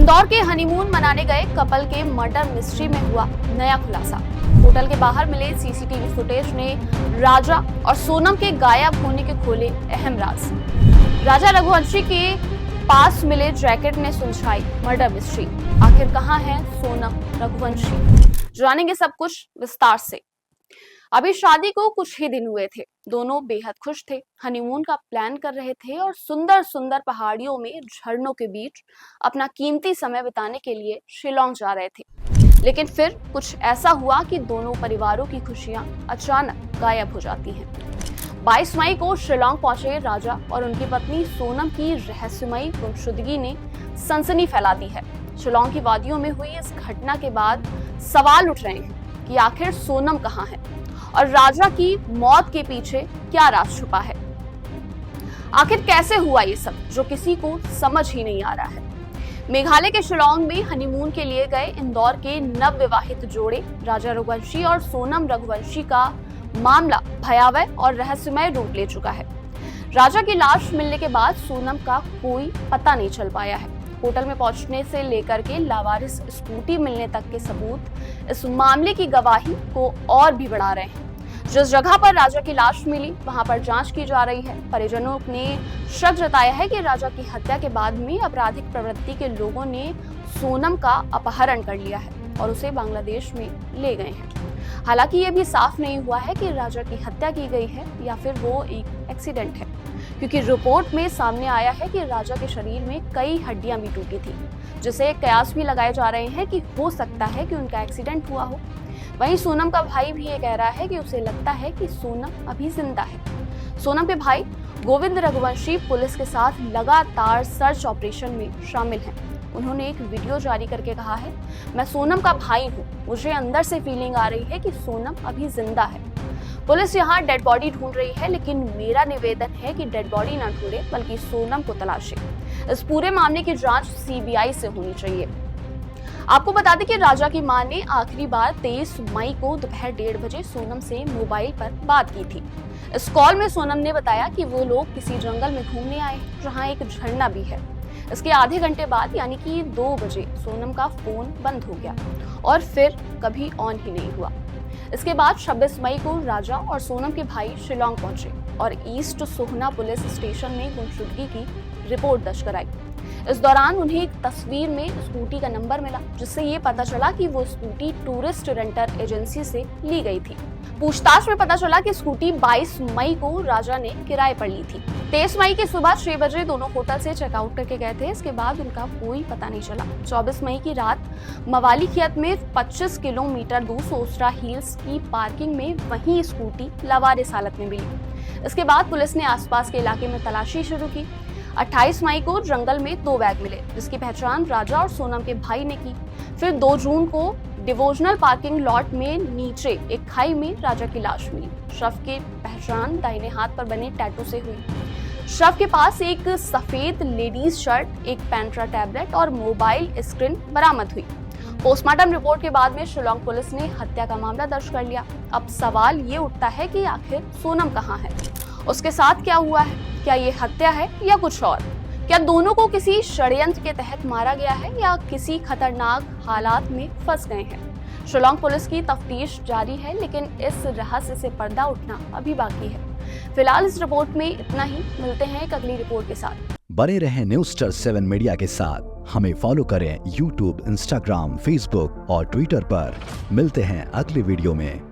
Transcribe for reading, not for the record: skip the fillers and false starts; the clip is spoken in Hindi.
इंदौर के हनीमून मनाने गए कपल के मर्डर मिस्ट्री में हुआ नया खुलासा। होटल के बाहर मिले सीसीटीवी फुटेज ने राजा और सोनम के गायब होने के खोले अहम राज। राजा रघुवंशी के पास मिले जैकेट ने सुलझाई मर्डर मिस्ट्री। आखिर कहां है सोनम रघुवंशी, जानेंगे सब कुछ विस्तार से। अभी शादी को कुछ ही दिन हुए थे, दोनों बेहद खुश थे, हनीमून का प्लान कर रहे थे और सुंदर सुंदर पहाड़ियों में झरनों के बीच अपना कीमती समय बिताने के लिए शिलोंग जा रहे थे। लेकिन फिर कुछ ऐसा हुआ कि दोनों परिवारों की खुशियां अचानक गायब हो जाती हैं। 22 मई को शिलोंग पहुंचे राजा और उनकी पत्नी सोनम की रहस्यमयी गुमशुदगी ने सनसनी फैला दी है। शिलोंग की वादियों में हुई इस घटना के बाद सवाल उठ रहे हैं कि आखिर सोनम कहां है और राजा की मौत के पीछे क्या राज छुपा है। आखिर कैसे हुआ ये सब, जो किसी को समझ ही नहीं आ रहा है। मेघालय के शिलोंग में हनीमून के लिए गए इंदौर के नवविवाहित जोड़े राजा रघुवंशी और सोनम रघुवंशी का मामला भयावह और रहस्यमय रूप ले चुका है। राजा की लाश मिलने के बाद सोनम का कोई पता नहीं चल पाया है। होटल में पहुंचने से लेकर के लावारिस स्कूटी मिलने तक के सबूत इस मामले की गवाही को और भी बढ़ा रहे हैं। जिस जगह पर राजा की लाश मिली वहां पर जांच की जा रही है। परिजनों ने शक जताया है कि राजा की हत्या के बाद में आपराधिक प्रवृत्ति के लोगों ने सोनम का अपहरण कर लिया है और उसे बांग्लादेश में ले गए हैं। हालांकि ये भी साफ नहीं हुआ है कि राजा की हत्या की गई है या फिर वो एक एक्सीडेंट है, क्योंकि रिपोर्ट में सामने आया है कि राजा के शरीर में कई हड्डियां भी टूटी थी, जिसे कयास भी लगाए जा रहे हैं कि हो सकता है कि उनका एक्सीडेंट हुआ हो। वहीं सोनम का भाई भी ये कह रहा है कि उसे लगता है कि सोनम अभी जिंदा है। सोनम के भाई गोविंद रघुवंशी पुलिस के साथ लगातार सर्च ऑपरेशन में शामिल हैं। उन्होंने एक वीडियो जारी करके कहा है, मैं सोनम का भाई हूँ, मुझे अंदर से फीलिंग आ रही है कि सोनम अभी जिंदा है। पुलिस यहाँ डेड बॉडी ढूंढ रही है, लेकिन मेरा निवेदन है कि डेड बॉडी न ढूंढे बल्कि सोनम को तलाशे। इस पूरे मामले की जांच सीबीआई से होनी चाहिए। आपको बता दें कि राजा की मां ने आखिरी बार 23 मई को दोपहर 1:30 बजे सोनम से मोबाइल पर बात की थी। इस कॉल में सोनम ने बताया कि वो लोग किसी जंगल में घूमने आए जहां एक झरना भी है। इसके आधे घंटे बाद यानी कि 2 बजे सोनम का फोन बंद हो गया और फिर कभी ऑन ही नहीं हुआ। इसके बाद 26 मई को राजा और सोनम के भाई शिलोंग पहुंचे और ईस्ट सोहना पुलिस स्टेशन में गुमशुदगी की रिपोर्ट दर्ज कराई। इस दौरान उन्हें एक तस्वीर में स्कूटी का नंबर मिला, जिससे ये पता चला कि वो स्कूटी टूरिस्ट रेंटर एजेंसी से ली गई थी। पूछताछ में पता चला कि स्कूटी 22 मई को राजा ने किराए पर ली थी। 23 मई की सुबह 6 बजे दोनों होटल से चेकआउट करके गए थे। इसके बाद उनका कोई पता नहीं चला। 24 मई की रात मवाली खेत में 25 किलोमीटर दूर सोसरा हिल्स की पार्किंग में वही स्कूटी लावारिस हालत में मिली। इसके बाद पुलिस ने आसपास के इलाके में तलाशी शुरू की। 28 मई को जंगल में 2 बैग मिले, जिसकी पहचान राजा और सोनम के भाई ने की। फिर 2 जून को डिवोजनल पार्किंग लॉट में नीचे एक खाई में राजा की लाश मिली। शव की पहचान दाहिने हाथ पर बने टैटू से हुई। शव के पास एक सफेद लेडीज शर्ट, एक पेंट्रा टैबलेट और मोबाइल स्क्रीन बरामद हुई। पोस्टमार्टम रिपोर्ट के बाद में शिलोंग पुलिस ने हत्या का मामला दर्ज कर लिया। अब सवाल ये उठता है कि आखिर सोनम कहाँ है, उसके साथ क्या हुआ है, क्या ये हत्या है या कुछ और? क्या दोनों को किसी षड्यंत्र के तहत मारा गया है या किसी खतरनाक हालात में फंस गए हैं? शिलोंग पुलिस की तफ्तीश जारी है, लेकिन इस रहस्य से पर्दा उठना अभी बाकी है। फिलहाल इस रिपोर्ट में इतना ही। मिलते हैं एक अगली रिपोर्ट के साथ। बने रहें Newstar7 मीडिया के साथ। हमें फॉलो करें YouTube, Instagram, Facebook और Twitter पर। मिलते हैं अगली वीडियो में।